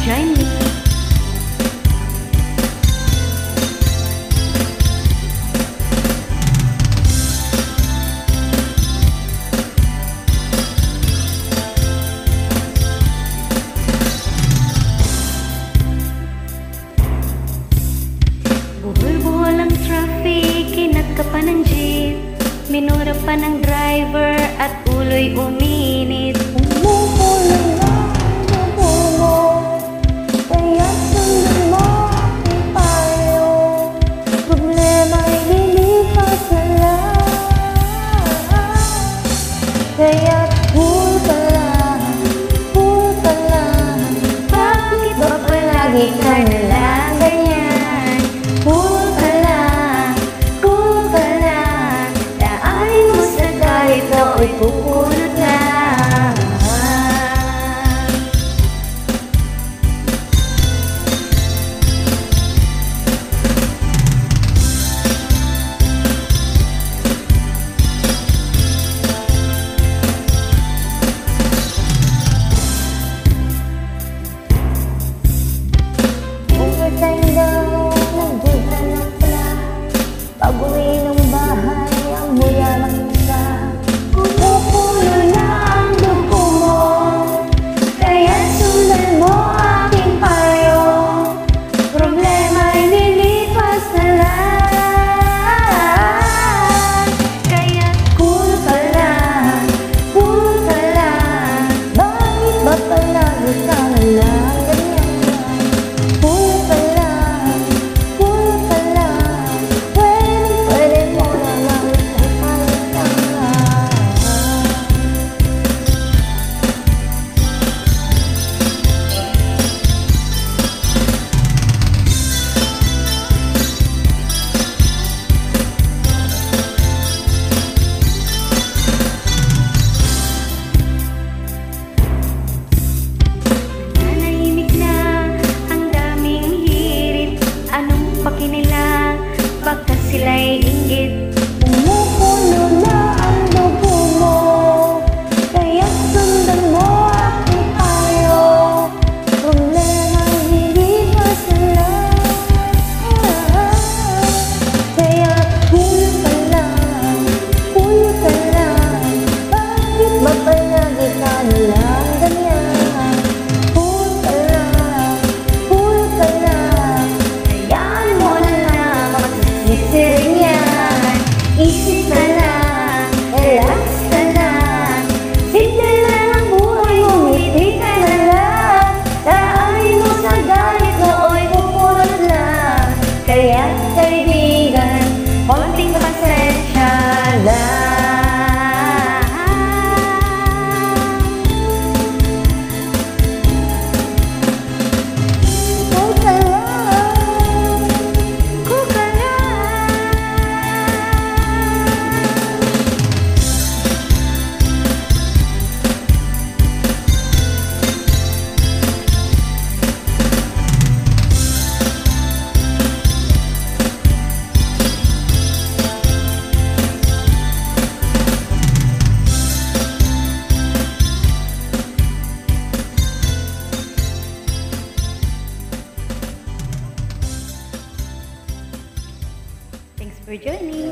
join me. Buhol-buhol ang traffic, kinat ka pa ng jeep, minura pa ng driver at ulo'y uminit. Umuulan na ang bubo mo, kaya sundan mo aking payo. Problema'y lilipas na lang, kaya't cool ka lang. Bakit ba palagi ka na lang ganyan? Cool ka lang, daanin mo sa kahit ako'y pupulot lang. Overtime daw, nagduda na pala. Pag-uwi ng bahay, ang mayaman ka. Pumupulo na ang dugo mo, kaya sundan mo aking payo. Problema'y lilipas na lang, kaya cool ka lang. Bakit ba palagi ka na lang ganyan? Cool ka lang. Pwede mo naman ipapalit ka na. Nanahimik na ang daming hirit, anong pakinila, baka sila'y inggit. Umuulan na ang dugo mo, kaya sundan mo aking payo. Problema'y lilipas na lang, kaya cool ka lang. Bakit ba palagi ka na lang ganyan? Cool ka lang. Hayaan mo na lang, magsisisi rin yan. Isip ka lang, relax ka lang, simple lang ang buhay mo, ngiti ka na lang. Daanin mo sa galit mo, oy pupulot lang. Kaya kaibigan, konting pasensya lang. Cool ka lang. Cool ka lang. Thanks for joining.